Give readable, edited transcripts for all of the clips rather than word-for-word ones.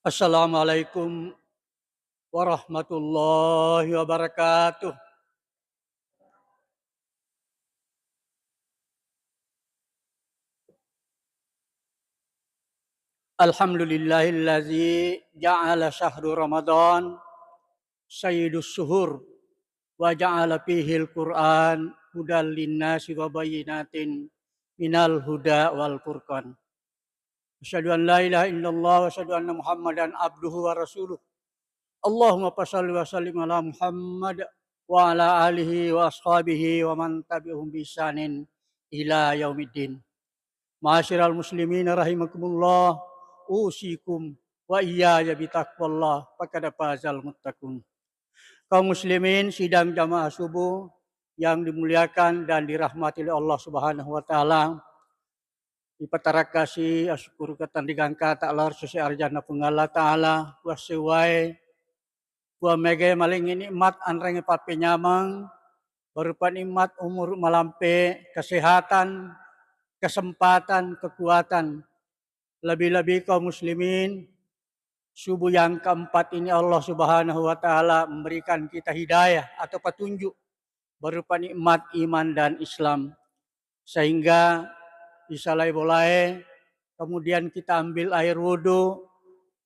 Assalamualaikum warahmatullahi wabarakatuh. Alhamdulillahillazi ja'ala syahru Ramadan sayyidus suhur wa ja'ala fihil Qur'an hudal linnasi wa bayyinatin minal huda wal furqan. Asyhadu an la ilaha illallah wa asyhadu anna Muhammadan abduhu wa rasuluh. Allahumma shalli wa sallim ala Muhammad wa ala alihi wa ashabihi wa man tabi'ahum bi ihsanin ila yaumiddin. Ma'asyiral muslimin rahimakumullah, usikum wa iyaya bitaqwallah faqad fazal muttaqun. Kaum muslimin sidang jamaah subuh yang dimuliakan dan dirahmati oleh Allah Subhanahu wa taala. Ipatarakasi asyukur ketandigang kata Allah susi arjana penggala taala wasiwai wa mege maling nikmat anrenge pape nyamang berupa nikmat umur malampe, kesehatan, kesempatan, kekuatan. Lebih-lebih kaum muslimin, subuh yang keempat ini Allah Subhanahu wa taala memberikan kita hidayah atau petunjuk berupa nikmat iman dan Islam. Sehingga disalai boleh, kemudian kita ambil air wudhu,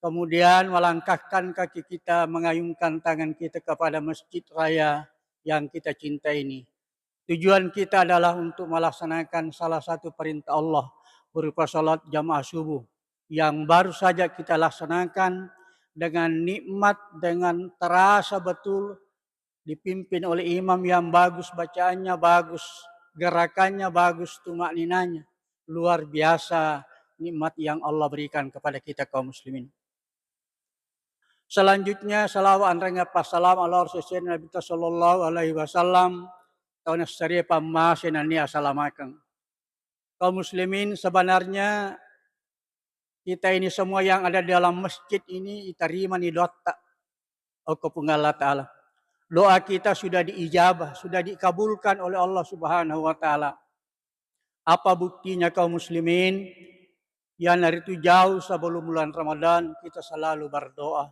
kemudian melangkahkan kaki kita, mengayunkan tangan kita kepada masjid raya yang kita cintai ini. Tujuan kita adalah untuk melaksanakan salah satu perintah Allah berupa salat jamaah subuh yang baru saja kita laksanakan dengan nikmat, dengan terasa betul dipimpin oleh imam yang bagus, bacaannya bagus, gerakannya bagus, tumakninanya luar biasa nikmat yang Allah berikan kepada kita kaum muslimin. Selanjutnya salawat anranga passalam ala rasulina Nabi sallallahu alaihi wasallam tahun syariah pamasinani assalamualaikum. Kaum muslimin, sebenarnya kita ini semua yang ada di dalam masjid ini diterima ni doa Allah Ta'ala. Doa kita sudah diijabah, sudah dikabulkan oleh Allah Subhanahu wa taala. Apa buktinya kaum muslimin? Yang hari itu jauh sebelum bulan Ramadan kita selalu berdoa.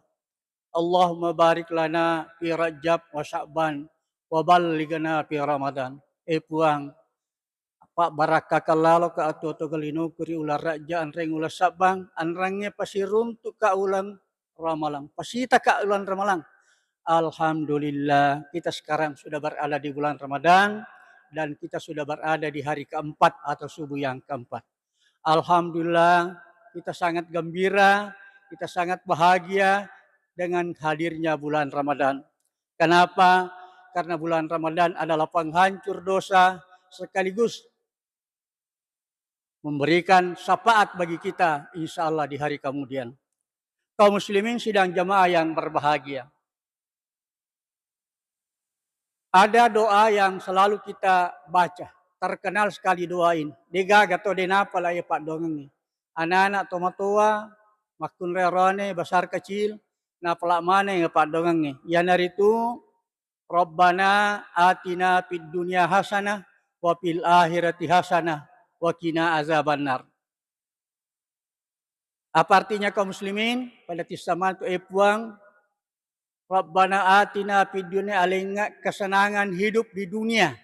Allahumma barik lana fi Rajab wa Sya'ban wa ballighna fi Ramadan. Puang Pak barakah kalalo ka atu galino kuri ular raja anreng ular sabang anrangnya pasirun tu ka ulang ramalang pasita ka ulang ramalang. Alhamdulillah kita sekarang sudah berada di bulan Ramadan dan kita sudah berada di hari keempat atau subuh yang keempat. Alhamdulillah kita sangat gembira, kita sangat bahagia dengan hadirnya bulan Ramadan. Kenapa? Karena bulan Ramadan adalah penghancur dosa sekaligus memberikan syafaat bagi kita insya Allah di hari kemudian. Kaum muslimin sidang jamaah yang berbahagia. Ada doa yang selalu kita baca. Terkenal sekali doa ini. Dega gato denapa lah ya Pak dongeng. Anak-anak tomatua, makun rerone, besar kecil, na pelak mana ya Pak dongeng. Ya nari itu, Rabbana atina fid dunya hasanah wa fil akhirati hasanah wa qina azabannar. Apa artinya kaum muslimin? Pada tisaman tu puang Rabbana atina fid dunya alinga kesenangan hidup di dunia.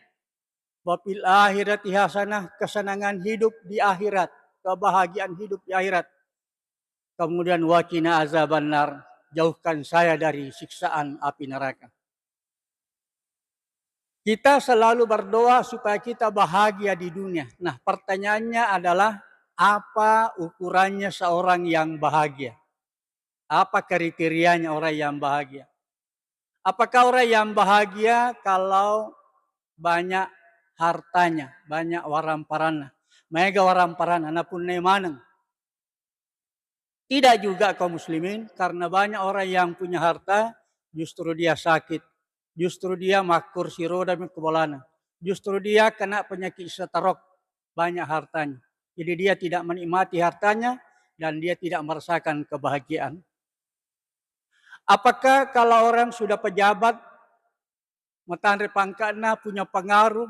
Wa fil akhirati hasanah kesenangan hidup di akhirat, kebahagiaan hidup di akhirat. Kemudian wa qina azabannar, jauhkan saya dari siksaan api neraka. Kita selalu berdoa supaya kita bahagia di dunia. Nah, pertanyaannya adalah apa ukurannya seorang yang bahagia? Apa kriterianya orang yang bahagia? Apakah orang yang bahagia kalau banyak hartanya, banyak waramparana, mega waramparana, napun nemaneng? Tidak juga kaum muslimin, karena banyak orang yang punya harta justru dia sakit. Justru dia makur si roda kebolana. Justru dia kena penyakit stroke, banyak hartanya. Jadi dia tidak menikmati hartanya dan dia tidak merasakan kebahagiaan. Apakah kalau orang sudah pejabat, matandre pangkatna, punya pengaruh,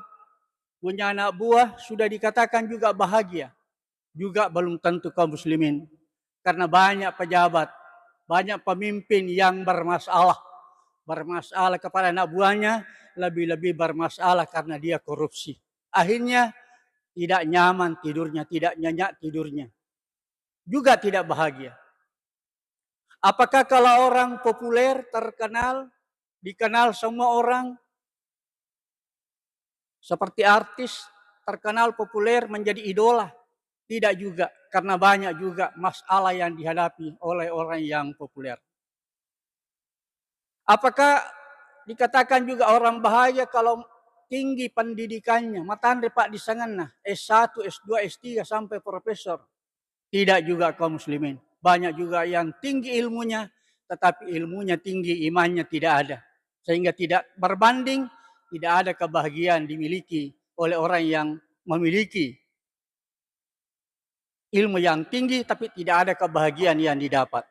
punya anak buah, sudah dikatakan juga bahagia? Juga belum tentu kaum muslimin. Karena banyak pejabat Banyak pemimpin yang bermasalah. Bermasalah kepada anak buahnya, lebih-lebih bermasalah karena dia korupsi. Akhirnya tidak nyaman tidurnya, tidak nyenyak tidurnya. Juga tidak bahagia. Apakah kalau orang populer, terkenal, dikenal semua orang, seperti artis, terkenal, populer, menjadi idola? Tidak juga, karena banyak juga masalah yang dihadapi oleh orang yang populer. Apakah dikatakan juga orang bahagia kalau tinggi pendidikannya, matandre pak di sanganna, S1, S2, S3 sampai profesor? Tidak juga kaum muslimin. Banyak juga yang tinggi ilmunya, tetapi ilmunya tinggi, imannya tidak ada. Sehingga tidak berbanding, tidak ada kebahagiaan dimiliki oleh orang yang memiliki ilmu yang tinggi, tapi tidak ada kebahagiaan yang didapat.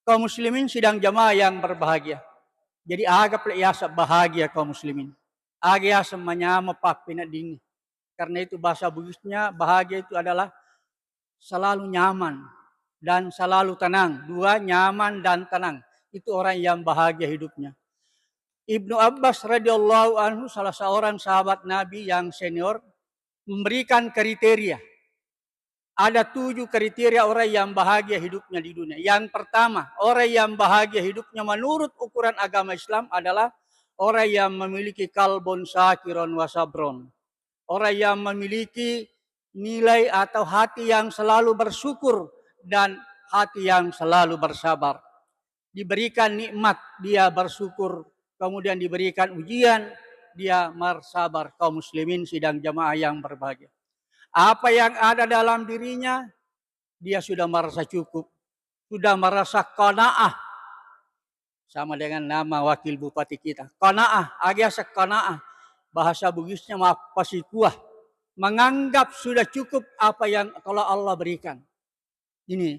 Kaum muslimin sidang jamaah yang berbahagia. Jadi agak iasa bahagia kaum muslimin. Agak iasa menyama pak pinading. Karena itu bahasa Bugisnya bahagia itu adalah selalu nyaman dan selalu tenang. Dua, nyaman dan tenang. Itu orang yang bahagia hidupnya. Ibnu Abbas radhiyallahu anhu, salah seorang sahabat Nabi yang senior, memberikan kriteria. Ada 7 kriteria orang yang bahagia hidupnya di dunia. Yang pertama, orang yang bahagia hidupnya menurut ukuran agama Islam adalah orang yang memiliki kalbun syakirun wa sabron. Orang yang memiliki nilai atau hati yang selalu bersyukur dan hati yang selalu bersabar. Diberikan nikmat, dia bersyukur. Kemudian diberikan ujian, dia bersabar. Kaum muslimin sidang jamaah yang berbahagia. Apa yang ada dalam dirinya, dia sudah merasa cukup. Sudah merasa qanaah. Sama dengan nama wakil bupati kita. Qanaah, agak qanaah. Bahasa Bugisnya pasikuah. Menganggap sudah cukup apa yang telah Allah berikan. Ini.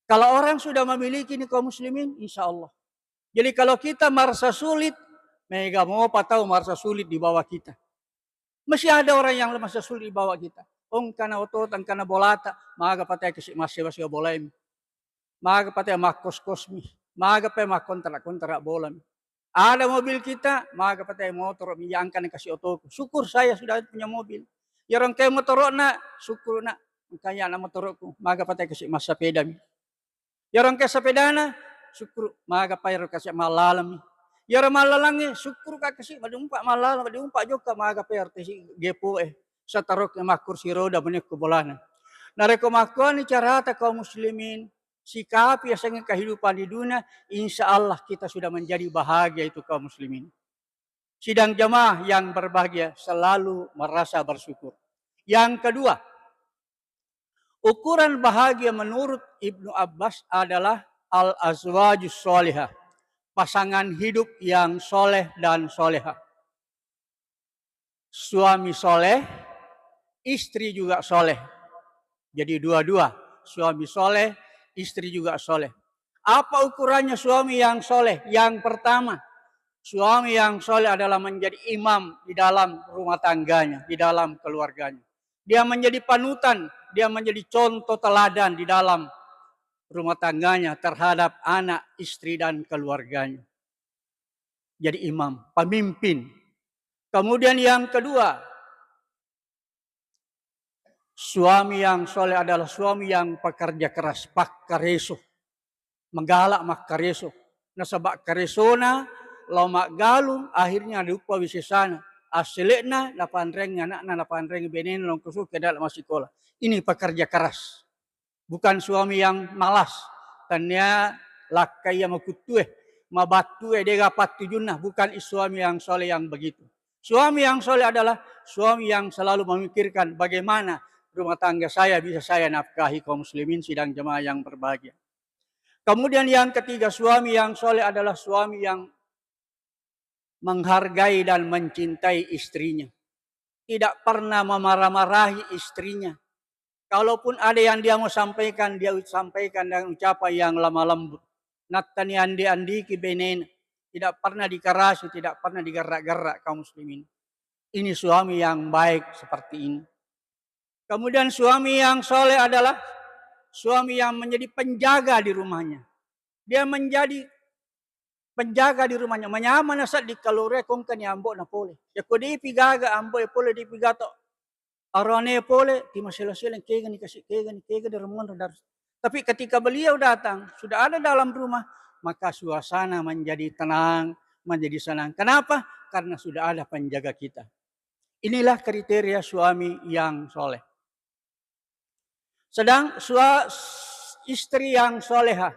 Kalau orang sudah memiliki ini kaum muslimin, insya Allah. Jadi kalau kita merasa sulit, mereka mau tahu merasa sulit di bawah kita. Masih ada orang yang merasa sulit di bawah kita. Karena ototan, karena bolata, maga patay kasi masih boleh. Maga patay makos-kosmi. Maga patay makontrak bolam. Ada mobil kita, maga patay motor, miyangkan kasih otoko. Syukur saya sudah punya mobil. Ya orang kayak motor na, syukur na. Kaya na motorku, maga patay kasi mas sepeda mi. Ya orang kayak sepeda na, syukur maga patay kasi malalam mi. Ya orang malalangi, syukur ka kasi madumpa malalam, madumpa juga maga patay kasi gepo sa tarok na kursi roda banyak kebolanan. Narekomakuan ni carata kaum muslimin, sikapi asangin kehidupan di dunia, insya Allah kita sudah menjadi bahagia itu kaum muslimin. Sidang jamaah yang berbahagia selalu merasa bersyukur. Yang kedua, ukuran bahagia menurut Ibnu Abbas adalah al-azwajus sholihah. Pasangan hidup yang soleh dan soleha. Suami soleh, istri juga soleh. Jadi dua-dua, suami soleh, istri juga soleh. Apa ukurannya suami yang soleh? Yang pertama, suami yang soleh adalah menjadi imam di dalam rumah tangganya, di dalam keluarganya. Dia menjadi panutan, dia menjadi contoh teladan di dalam rumah tangganya terhadap anak, istri, dan keluarganya. Jadi imam, pemimpin. Kemudian yang kedua, suami yang soleh adalah suami yang pekerja keras, pakareso. Menggalak makareso. Nasabak karesona, lomak galung, akhirnya lupa wisesana. Asilekna, napanreng anakna, napanreng benen, longkusu, kedal masih sekolah. Ini pekerja keras. Bukan suami yang malas. Tanya lakai yang makutue, mabatue, dega patujunah. Bukan suami yang soleh yang begitu. Suami yang soleh adalah suami yang selalu memikirkan bagaimana rumah tangga saya bisa saya nafkahi kaum muslimin sidang jemaah yang berbahagia. Kemudian yang ketiga, suami yang soleh adalah suami yang menghargai dan mencintai istrinya. Tidak pernah memarah-marahi istrinya. Kalaupun ada yang dia mau sampaikan, dia sampaikan dengan ucapan yang lemah lembut. Nattani andi ki benen. Tidak pernah dikerasi, tidak pernah digerak-gerak kaum muslimin. Ini suami yang baik seperti ini. Kemudian suami yang soleh adalah suami yang menjadi penjaga di rumahnya. Dia menjadi penjaga di rumahnya. Manyaman na sa di kalore kung kanyambo na pole. Ya kudi pigaga ambo ya pole di pigato. Arone pole di masela-sela kegani kasih kegani ramon dar. Tapi ketika beliau datang, sudah ada dalam rumah, maka suasana menjadi tenang, menjadi senang. Kenapa? Karena sudah ada penjaga kita. Inilah kriteria suami yang soleh. Sedang istri yang soleha,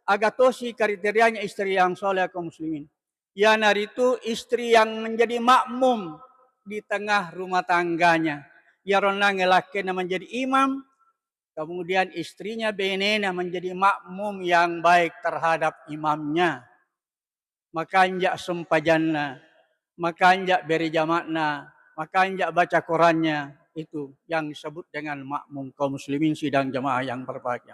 agatosi kriterianya istri yang soleh kaum muslimin. Yanar itu istri yang menjadi makmum di tengah rumah tangganya. Yarona ngelake na menjadi imam, kemudian istrinya benena menjadi makmum yang baik terhadap imamnya. Maka injak sempajanna, maka injak beri jamakna, maka injak baca Qurannya. Itu yang disebut dengan makmum kaum muslimin sidang jamaah yang berbahagia.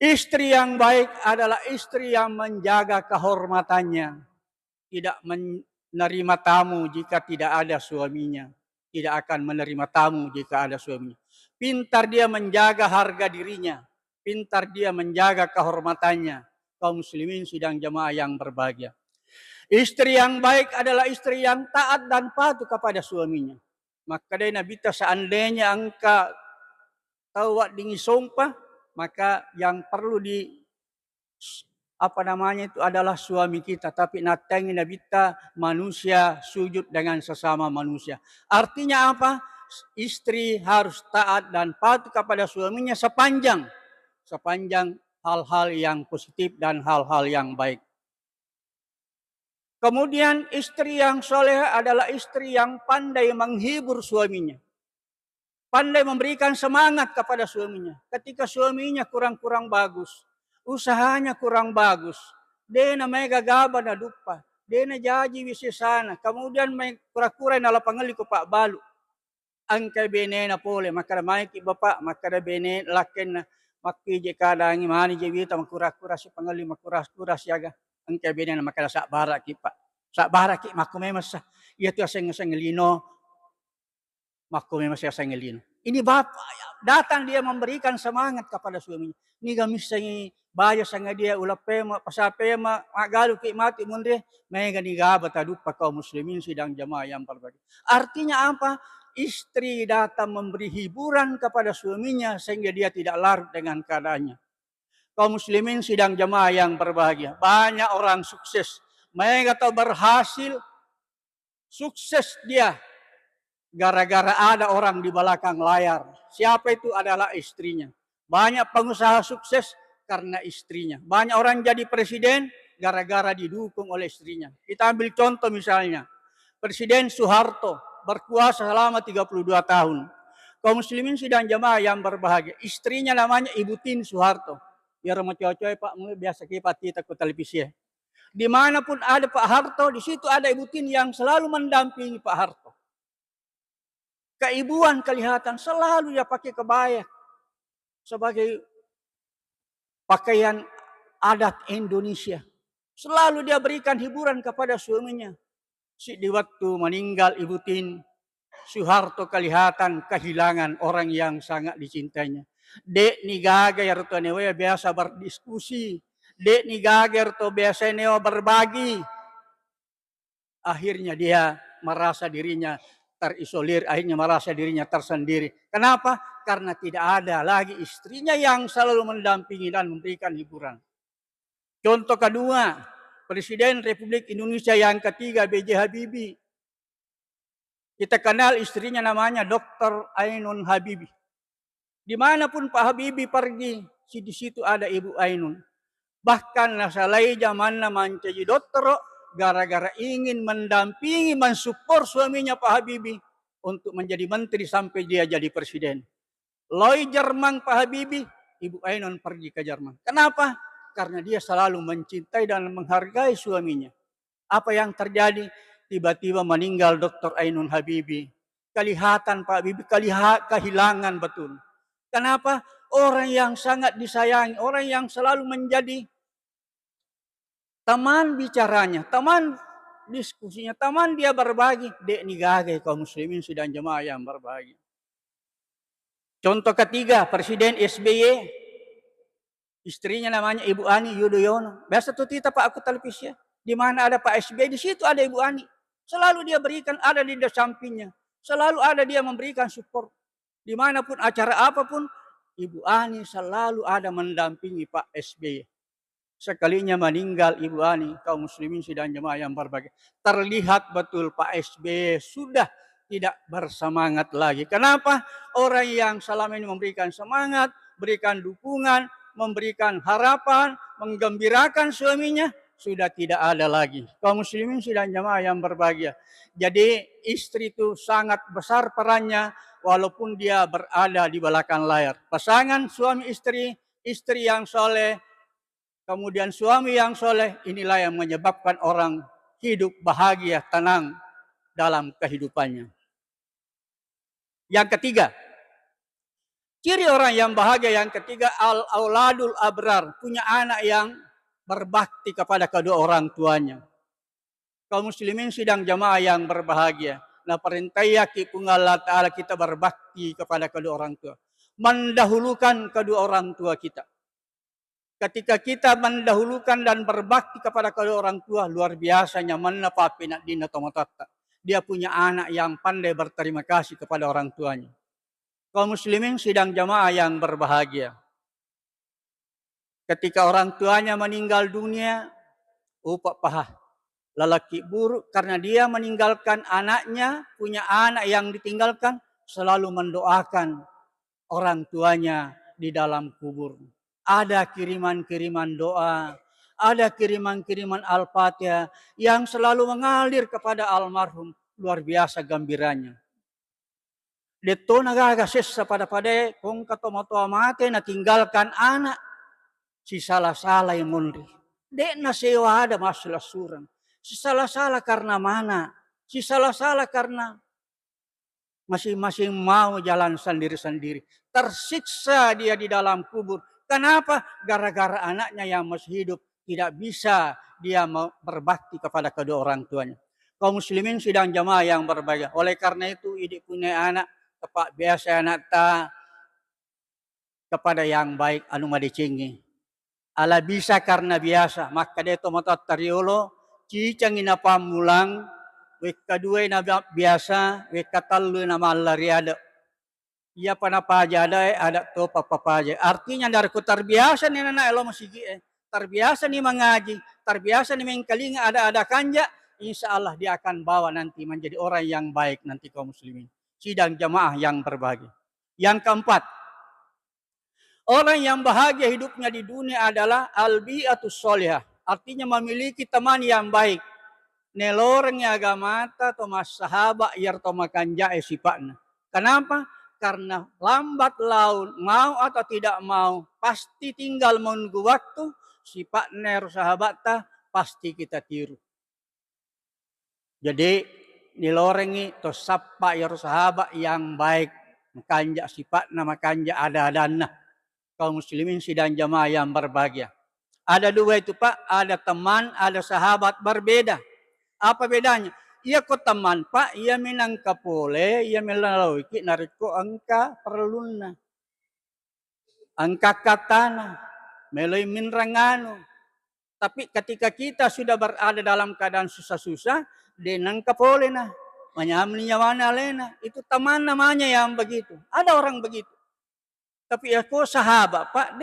Istri yang baik adalah istri yang menjaga kehormatannya. Tidak menerima tamu jika tidak ada suaminya. Tidak akan menerima tamu jika ada suaminya. Pintar dia menjaga harga dirinya. Pintar dia menjaga kehormatannya. Kaum muslimin sidang jamaah yang berbahagia. Istri yang baik adalah istri yang taat dan patuh kepada suaminya. Maka dari Nabi seandainya angka tahu dingi sumpah, maka yang perlu itu adalah suami kita. Tapi natengi Nabi manusia sujud dengan sesama manusia. Artinya apa? Istri harus taat dan patuh kepada suaminya sepanjang hal-hal yang positif dan hal-hal yang baik. Kemudian istri yang soleh adalah istri yang pandai menghibur suaminya. Pandai memberikan semangat kepada suaminya. Ketika suaminya kurang-kurang bagus, usahanya kurang bagus, dia namanya gagaba na dupa, dia na jaji wisesana, kemudian may kura-kura na lapangali ko Pak Balu. Ang kay bene na pole, makaramay ki bapa, makarabene laken na makije kadangi mani jewita makura-kura si pangali makura-kura siaga. Ang kay bene na makarasa bara ki Pak. Sa bara ki makumemas iya tu aseng-aseng lino makumemas aseng lino. Ini bapak datang dia memberikan semangat kepada suaminya. Ni gamis sangi baya sanga dia ulapema pasapema magalu ki mati munde may ganiga batadu pa kaum muslimin sidang jamaah yang berbagi. Artinya apa? Istri datang memberi hiburan kepada suaminya sehingga dia tidak larut dengan keadaannya. Kaum muslimin sidang jamaah yang berbahagia. Banyak orang sukses. Mereka tahu berhasil. Sukses dia. Gara-gara ada orang di belakang layar. Siapa itu adalah istrinya. Banyak pengusaha sukses karena istrinya. Banyak orang jadi presiden gara-gara didukung oleh istrinya. Kita ambil contoh misalnya. Presiden Soeharto berkuasa selama 32 tahun. Kaum muslimin sidang jamaah yang berbahagia. Istrinya namanya Ibu Tin Soeharto. Biar mau coy Pak, biasa kita ke televisi ya. Dimanapun ada Pak Harto, di situ ada Ibu Tin yang selalu mendampingi Pak Harto. Keibuan kelihatan selalu dia pakai kebaya sebagai pakaian adat Indonesia. Selalu dia berikan hiburan kepada suaminya. Di waktu meninggal Ibu Tin Soeharto kelihatan kehilangan orang yang sangat dicintainya. Dek ni gagar to newe biasa berdiskusi. Dek ni gagar to biasa newe berbagi. Akhirnya dia merasa dirinya terisolir, akhirnya merasa dirinya tersendiri. Kenapa? Karena tidak ada lagi istrinya yang selalu mendampingi dan memberikan hiburan. Contoh kedua, Presiden Republik Indonesia yang ketiga B.J. Habibie. Kita kenal istrinya namanya Dr. Ainun Habibie. Dimanapun Pak Habibie pergi, di situ ada Ibu Ainun. Bahkan nasalai zaman naman jadi dokter, gara-gara ingin mendampingi, mensupport suaminya Pak Habibie untuk menjadi menteri sampai dia jadi presiden. Loi Jerman Pak Habibie, Ibu Ainun pergi ke Jerman. Kenapa? Karena dia selalu mencintai dan menghargai suaminya. Apa yang terjadi? Tiba-tiba meninggal Dr. Ainun Habibie. Kelihatan Pak Habibie kehilangan betul. Kenapa? Orang yang sangat disayangi, orang yang selalu menjadi teman bicaranya, teman diskusinya, teman dia berbagi. Dek ni gagay kaum muslimin sidang jemaah yang berbagi. Contoh ketiga, Presiden SBY. Istrinya namanya Ibu Ani Yudhoyono. Biasa tuh kita Pak aku televisi ya. Di mana ada Pak SBY, di situ ada Ibu Ani. Selalu dia berikan, ada di sampingnya. Selalu ada dia memberikan support. Dimanapun acara apapun, Ibu Ani selalu ada mendampingi Pak SBY. Sekalinya meninggal Ibu Ani, kaum muslimin sidang jemaah yang berbahagia. Terlihat betul Pak SBY sudah tidak bersemangat lagi. Kenapa? Orang yang selama ini memberikan semangat, berikan dukungan, memberikan harapan, menggembirakan suaminya, sudah tidak ada lagi. Kaum muslimin sidang jemaah yang berbahagia. Jadi istri itu sangat besar perannya walaupun dia berada di belakang layar. Pasangan suami istri yang soleh, kemudian suami yang soleh, inilah yang menyebabkan orang hidup bahagia, tenang dalam kehidupannya. Yang ketiga, ciri orang yang bahagia yang ketiga, al-auladul abrar, punya anak yang berbakti kepada kedua orang tuanya. Kaum muslimin sidang jamaah yang berbahagia. Nah perintah yaki Allah Ta'ala kita berbakti kepada kedua orang tua. Mendahulukan kedua orang tua kita. Ketika kita mendahulukan dan berbakti kepada kedua orang tua, luar biasanya menepapi nak dina tomatata. Dia punya anak yang pandai berterima kasih kepada orang tuanya. Kaum muslimin sidang jamaah yang berbahagia. Ketika orang tuanya meninggal dunia, upak pahah. Lelaki buruk karena dia meninggalkan anaknya, punya anak yang ditinggalkan, selalu mendoakan orang tuanya di dalam kubur. Ada kiriman-kiriman doa, ada kiriman-kiriman Al-Fatihah yang selalu mengalir kepada almarhum. Luar biasa gembiranya. Deto nagaga sesa pada kong katomotoa mate na tinggalkan anak si salah-salah yang mundi. Dek na sewa ada masalah surang. Si salah-salah karena mana? Si salah-salah karena masing-masing mau jalan sendiri-sendiri. Tersiksa dia di dalam kubur. Kenapa? Gara-gara anaknya yang masih hidup tidak bisa dia berbakti kepada kedua orang tuanya. Kaum muslimin sidang jamaah yang berbahagia. Oleh karena itu, idik punya anak tepat biasa anak ta kepada yang baik anu madicingi. Ala bisa karena biasa, maka dia tomatat tariolo, cicang inapamulang, wek kedua na biasa, wek katalu na malariada. Ia panapaja ada to papapaja. Artinya dari ku terbiasa ni nana elo masigi terbiasa ni mengaji, terbiasa ni mengkalinga ada kanja, insya Allah dia akan bawa nanti menjadi orang yang baik nanti kaum muslimin. Sidang jamaah yang berbahagia. Yang keempat, orang yang bahagia hidupnya di dunia adalah albiatus solihah. Artinya memiliki teman yang baik. Neloreng agamata atau mas sahabat yar to makanja sifatnya. Kenapa? Karena lambat laun, mau atau tidak mau, pasti tinggal menunggu waktu, sifat ner sahabat pasti kita tiru. Jadi nilorengi to sapa yar sahabat yang baik, makanja sifatna makanja ada-adana. Kaum muslimin sidang jamaah yang berbahagia. Ada dua itu Pak, ada teman, ada sahabat berbeda. Apa bedanya? Ia ko teman Pak, ia minang kapole, ia melalui nariko angka perluna. Angka katana, melalui minrangano. Tapi ketika kita sudah berada dalam keadaan susah-susah, denang kapole na. Manyamlinya mana lena. Itu teman namanya yang begitu. Ada orang begitu. Tapi aku sahabat Pak,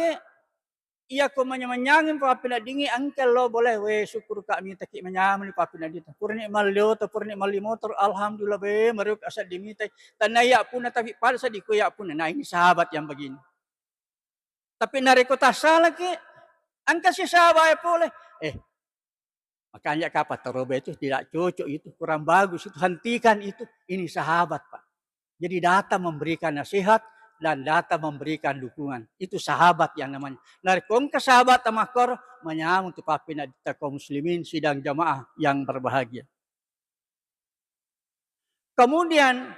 iya ko manyamanyangin pa pinadingi angkel lo boleh we syukur kami taki manyaman pa pinadita purni malio to purni malimotor alhamdulillah be mariuk asad dimitay tanaya pun tapi pada sa di kuya pun nah ini sahabat yang begini. Tapi nariko tasala ke angka si sahabat boleh makanya kapa taroba itu tidak cocok itu kurang bagus itu hentikan itu ini sahabat Pak. Jadi data memberikan nasihat dan data memberikan dukungan. Itu sahabat yang namanya. Dari kong kesahabat tamakor menyambung tu papina kita kaum muslimin sidang jamaah yang berbahagia. Kemudian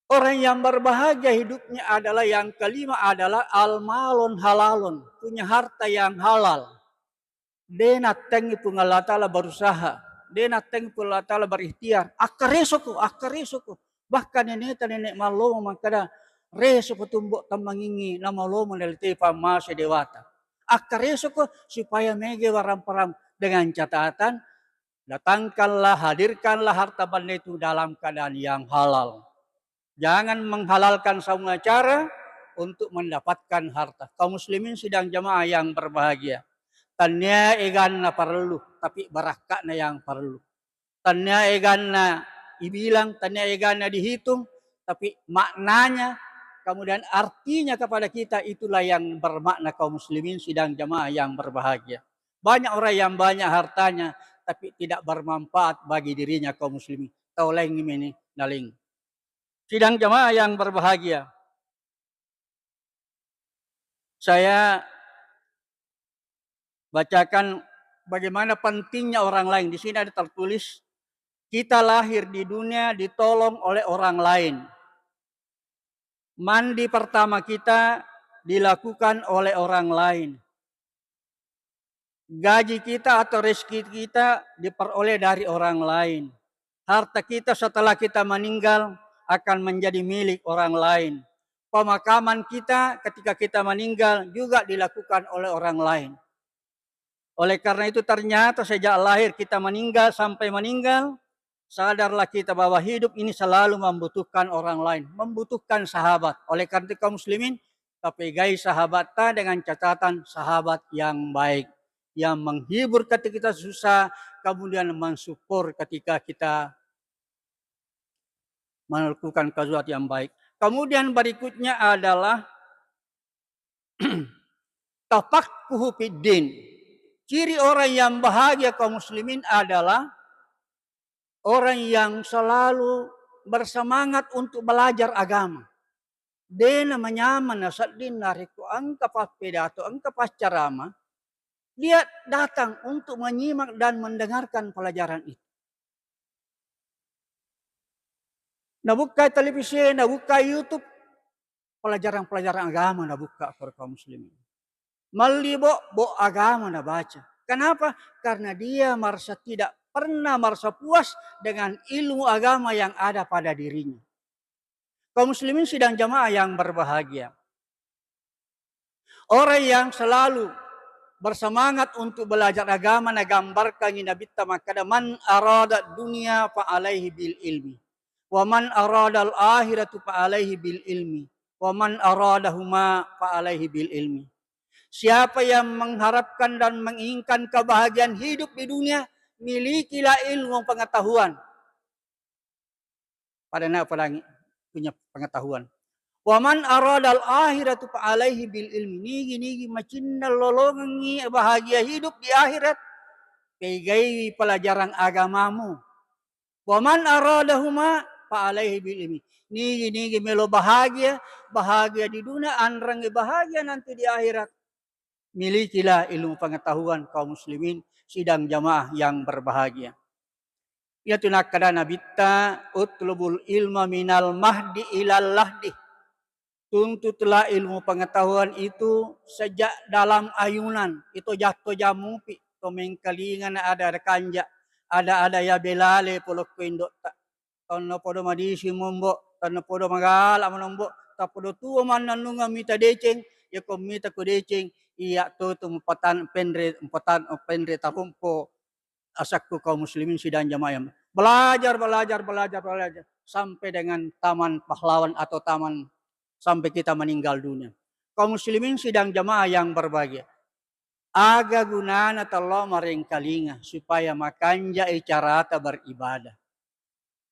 orang yang berbahagia hidupnya adalah yang kelima adalah al-malun halalun, punya harta yang halal. Dia nateng itu Allah Ta'ala berusaha, dia nateng itu Allah Ta'ala berikhtiar. Akaresuku. Bahkan nenek malo makada reso ko tumbok tamangingi na malo meneliti pamasa dewata. Akta reso ko supaya mege waram-param dengan catatan datangkanlah, hadirkanlah harta benda itu dalam keadaan yang halal. Jangan menghalalkan semua cara untuk mendapatkan harta. Kaum muslimin sidang jamaah yang berbahagia. Tanya eganna perlu, tapi barakakna yang perlu. Tanya eganna dibilang, tanya eganna dihitung, tapi maknanya, kemudian artinya kepada kita itulah yang bermakna kaum muslimin sidang jamaah yang berbahagia. Banyak orang yang banyak hartanya, tapi tidak bermanfaat bagi dirinya kaum muslimin. Tauleng ini naling. Sidang jamaah yang berbahagia. Saya bacakan bagaimana pentingnya orang lain. Di sini ada tertulis, kita lahir di dunia ditolong oleh orang lain. Mandi pertama kita dilakukan oleh orang lain. Gaji kita atau rezeki kita diperoleh dari orang lain. Harta kita setelah kita meninggal akan menjadi milik orang lain. Pemakaman kita ketika kita meninggal juga dilakukan oleh orang lain. Oleh karena itu ternyata sejak lahir kita meninggal sampai meninggal, sadarlah kita bahwa hidup ini selalu membutuhkan orang lain, membutuhkan sahabat. Oleh karena itu kaum muslimin, tapegai sahabatnya dengan catatan sahabat yang baik, yang menghibur ketika kita susah, kemudian mensupport ketika kita melakukan sesuatu yang baik. Kemudian berikutnya adalah tafaqquhu fiddin. Ciri orang yang bahagia kaum muslimin adalah orang yang selalu bersemangat untuk belajar agama. Dia namanya manasadin nariku angka pas pidato, angka pas ceramah. Dia datang untuk menyimak dan mendengarkan pelajaran itu. Nah buka televisi, nah buka YouTube, pelajaran-pelajaran agama nah buka for kaum muslimin. Malibo agama nah baca. Kenapa? Karena dia tidak pernah merasa puas dengan ilmu agama yang ada pada dirinya. Kaum muslimin sidang jamaah yang berbahagia. Orang yang selalu bersemangat untuk belajar agama na gambarkan Nabi tamakada man arada dunia fa alaihi bil ilmi wa man arada al akhiratu fa alaihi bil ilmi wa man aradahuma fa alaihi bil ilmi. Siapa yang mengharapkan dan menginginkan kebahagiaan hidup di dunia, milikilah ilmu pengetahuan. Padahal punya pengetahuan. Waman aradal akhiratu fa alaihi bil ilmi. Nigi macinna lolongi bahagia hidup di akhirat. Pegai pelajaran agamamu. Waman aradahuma fa alaihi bil ilmi. Nigi melo bahagia di dunia, anrang bahagia nanti di akhirat. Milikilah ilmu pengetahuan kaum muslimin sidang jamaah yang berbahagia. Ya tunakada nabitta utlubul ilma minal mahdi ilal lahdi. Tuntutlah ilmu pengetahuan itu sejak dalam ayunan. Itu jatuh jamupi. Tomengkalingan ada kanja. Ada ya belale polok indok tak. Tono podo madisi mombo. Tono podo magala manombo. Tapodo tuwa mananunga mita deceng. Ya komita ko deceng. Iya to empatan pendre tarumpo. Asakku kaum muslimin sidang jamaah. Belajar. Sampai dengan taman pahlawan atau taman sampai kita meninggal dunia. Kaum muslimin sidang jamaah yang berbahagia. Aga gunana Allah maringkalinga supaya makanja carata beribadah.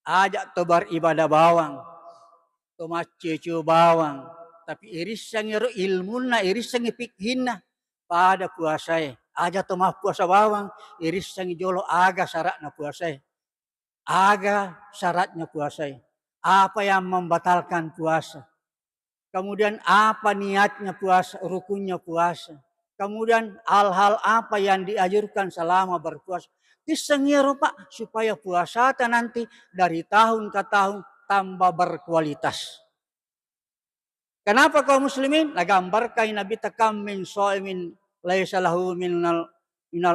Ajak to beribadah bawang. To macecu bawang. Tapi irisang ilmunna, irisang fikhinna pada puasai. Ajak to puasa bawang, irisang jolo aga syaratnya puasai. Aga syaratnya puasai. Apa yang membatalkan puasa? Kemudian apa niatnya puasa, rukunnya puasa. Kemudian hal-hal apa yang dianjurkan selama berpuasa. Disengiro Pak, supaya puasa nanti dari tahun ke tahun tambah berkualitas. Kenapa kaum muslimin? Nagambarkan Nabi takam min so'imin laisa lahu minal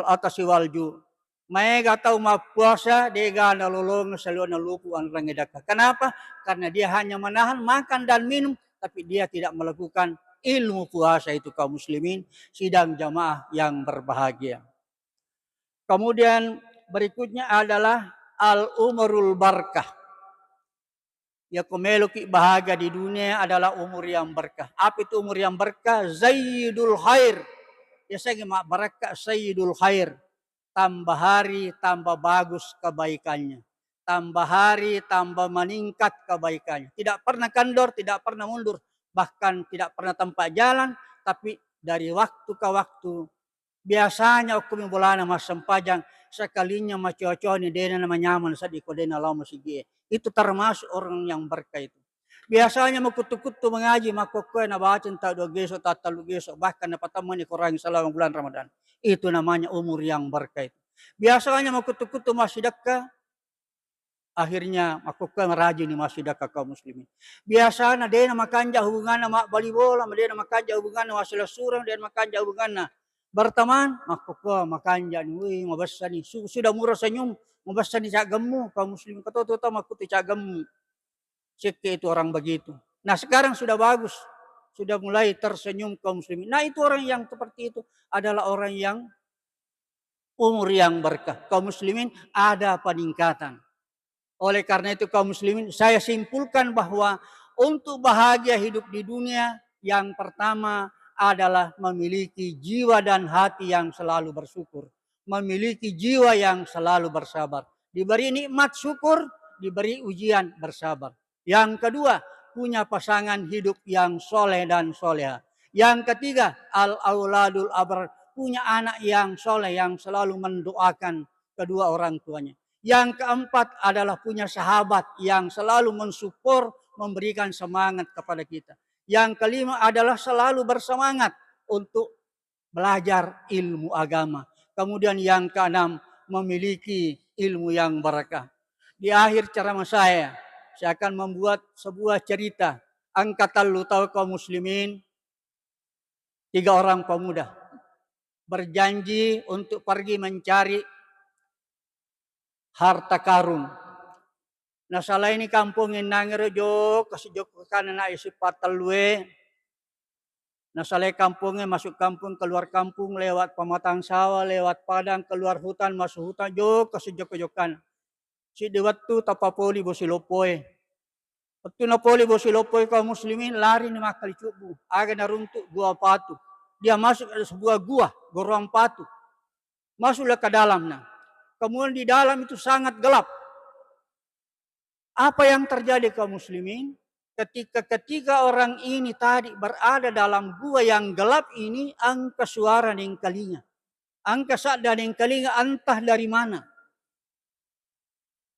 atasi walju. Mega tahu puasa dega nalolong selalu nalupu an rangedaka. Kenapa? Karena dia hanya menahan makan dan minum tapi dia tidak melakukan ilmu puasa itu kaum muslimin, sidang jamaah yang berbahagia. Kemudian berikutnya adalah al-umrul barkah. Ya kumeluki bahagia di dunia adalah umur yang berkah. Apa itu umur yang berkah? Zaidul khair. Ya saya mak berkah sayyidul khair. Tambah hari tambah bagus kebaikannya. Tambah hari tambah meningkat kebaikannya. Tidak pernah kendor, tidak pernah mundur. Bahkan tidak pernah tanpa jalan. Tapi dari waktu ke waktu. Biasanya aku bulana mas sempajang. Sekalinya maco-co ni dena nama nyaman sa di kodena lau masigi. Itu termasuk orang yang berkah itu. Biasanya mau kutu-kutu mengaji makokoy na baca entah dua gesok tatalu gesok bahkan dapat teman ni kurangi selama bulan Ramadan. Itu namanya umur yang berkah itu. Biasanya mau kutu-kutu masih dekat akhirnya makokoy merajin ni masih dekat kaum muslimin. Biasanya dena makanja hubungan mak bali bola, dena makanja hubungan masalah surang, dena makanja hubungan berteman, makokoy makanja ni wih mabasa ni sudah murah senyum mabasa ni cagemu kaum muslimin kata makuti cagemu. Cek itu orang begitu. Nah sekarang sudah bagus. Sudah mulai tersenyum kaum muslimin. Nah itu orang yang seperti itu adalah orang yang umur yang berkah. Kaum muslimin ada peningkatan. Oleh karena itu kaum muslimin saya simpulkan bahwa untuk bahagia hidup di dunia yang pertama adalah memiliki jiwa dan hati yang selalu bersyukur. Memiliki jiwa yang selalu bersabar. Diberi nikmat syukur, diberi ujian bersabar. Yang kedua, punya pasangan hidup yang soleh dan soleha. Yang ketiga, al-auladul abar, punya anak yang soleh yang selalu mendoakan kedua orang tuanya. Yang keempat adalah punya sahabat yang selalu mensupport, memberikan semangat kepada kita. Yang kelima adalah selalu bersemangat untuk belajar ilmu agama. Kemudian yang keenam, memiliki ilmu yang berkah. Di akhir ceramah saya akan membuat sebuah cerita. Angkatan lu tahu kaum muslimin, 3 orang pemuda berjanji untuk pergi mencari harta karun. Nah salah ini kampung nangir jo kasih joko kanan isi patalwe. Nah salah kampungnya masuk kampung keluar kampung lewat pematang sawah lewat padang keluar hutan masuk hutan jo kasih joko jokan. Si dewat tu tapapoli bosilopoy. Waktu napoli bosilopoy kaum muslimin lari ni makali cubu. Aga naruntuk gua patu. Dia masuk ke sebuah gua, gorong patu. Masuklah ke dalam. Nah. Kemudian di dalam itu sangat gelap. Apa yang terjadi kaum muslimin? Ketika ketiga orang ini tadi berada dalam gua yang gelap ini, angka suara nengkalinya. Angka sadar nengkalinya entah dari mana.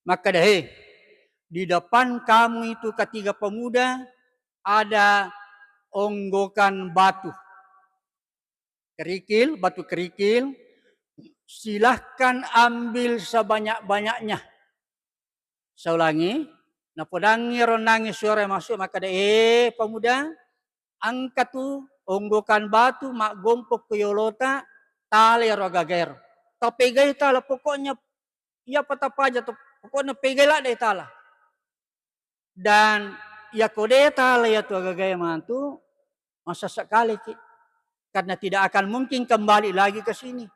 Maka dah di depan kamu itu ketiga pemuda ada onggokan batu. Kerikil, batu kerikil. Silahkan ambil sebanyak-banyaknya. Saya ulangi. Nah podangi ronangi suara masuk maka pemuda angkat tu onggokan batu mak gompok ke yolota tali rogager. Tapi gay tala pokoknya ia patapa aja tu pokoknya pegela deh tala. Dan ya kode tala ya tu agak mantu masa sekali karena tidak akan mungkin kembali lagi ke sini.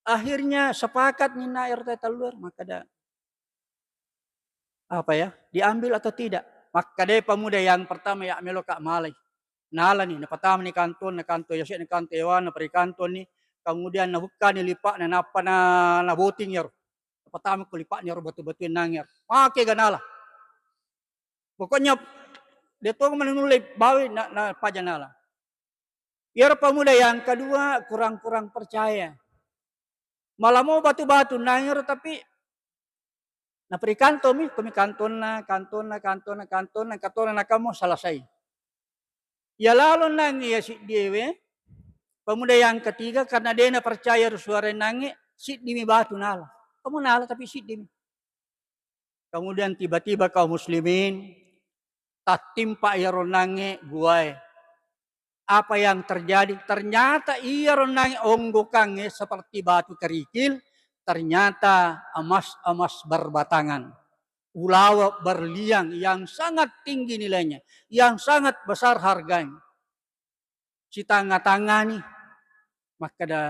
Akhirnya sepakat ni nair telur maka dah diambil atau tidak. Maka dia pemuda yang pertama ya amelo kak malay. Nala ni napatama ni kanton na kanto yasi ni kanto ewan na perikanton ni kemudian nabuka ni lipa na napa na boting yer. Napatama ko lipa ni batu-batuin nangyer. Make ganala. Pokoknya dia tu menulai bawi na pajanala. Yer pemuda yang kedua kurang-kurang percaya. Malah mau batu-batu nangyer tapi na perikanto mi kami kanton na kamu selesai. Ya lalu nangi ya si dewe pemuda yang ketiga karena dia na percaya suara nangi si dimi batu nala. Kamu nala tapi si dimi. Kemudian tiba-tiba kaum muslimin tatimpa ia ronangi guai. Apa yang terjadi? Ternyata ia ronangi onggokannya seperti batu kerikil. Ternyata emas-emas berbatangan. ulawa berliang yang sangat tinggi nilainya, yang sangat besar harganya. Si tanga-tangani, maka dah,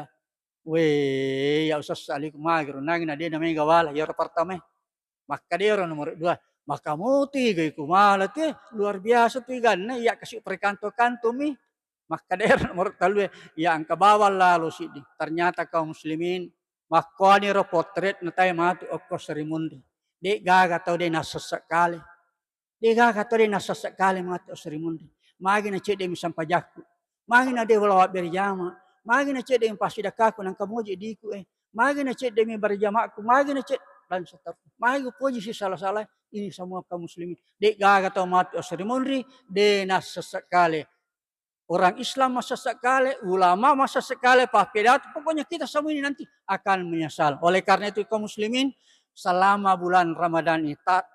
weh, ya usah salik magro, nangin dia namanya gawala, ya orang pertama. Maka dia orang nomor dua. Maka muti gay kumala teh luar biasa tuh kan, ya kasih perkanto-kanto mi. Maka dia orang nomor talu ya angka bawal lalu sih. Ternyata kaum muslimin makoni ro potret na tayo matu okko serimundi. Di gaga tau dia nasa sekali. Di gaga tau dia nasa sekali matu serimundi. Magi na cede mi sampajaku. Magi na dia wala berjama. Magi na cede mi pasidakaku nang kamuji diku Magi na cede mi berjamaku. Magi na cede dan seterusnya. Magi puji si salah-salah ini semua kaum muslimin. Di gaga tau matu serimundi. Di nasa sekali. Orang Islam masa sekali, ulama masa sekali, papedat, pokoknya kita semua ini nanti akan menyesal. Oleh karena itu kaum muslimin, selama bulan Ramadan ini tak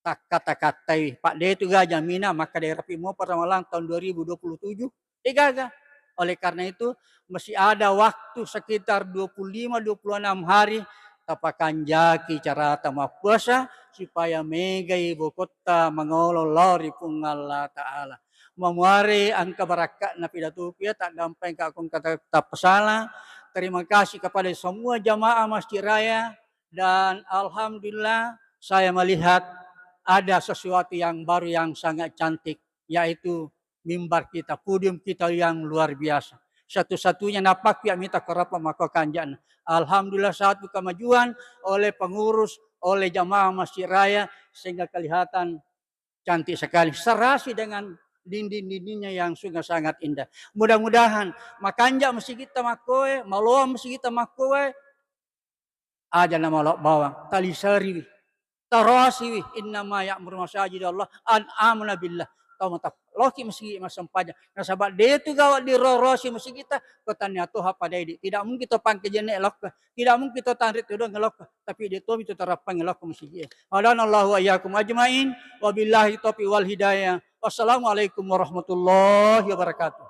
kata-katai Pak D itu gajah mina, maka daerah Pimo pada malam tahun 2027 digaga. Oleh karena itu masih ada waktu sekitar 25-26 hari tapakan jaki cara tamak puasa supaya mega ibu kota mengololori pun Allah Ta'ala. Memuari angka barakat na pidato pia tak gampang ka akong kata pesala. Terima kasih kepada semua jamaah Masjid Raya dan alhamdulillah saya melihat ada sesuatu yang baru yang sangat cantik yaitu mimbar kita, podium kita yang luar biasa. Satu-satunya napak yang minta kerapa maka kanjan. Alhamdulillah satu kemajuan oleh pengurus, oleh jamaah Masjid Raya sehingga kelihatan cantik sekali. Serasi dengan dinding-dindingnya yang sungguh sangat indah. Mudah-mudahan makanja mesti kita makoe, maloa mesti kita makoe, aja nama lok bawang, tali sari, tarasi, innama ya'muru masajid Allah, an amna billah. Tahu mata loki mesti masam paja. Nah sahabat dia tu gawat di rorosi mesti kita kotanya tuh apa dia. Tidak mungkin kita pangke jenek lok. Tidak mungkin kita tarik tu dong lok. Tapi dia tu itu terapang lok mesti dia. Allahu wa iyyakum ajmain. Wabillahi taufiq wal hidayah. Wassalamualaikum warahmatullahi wabarakatuh.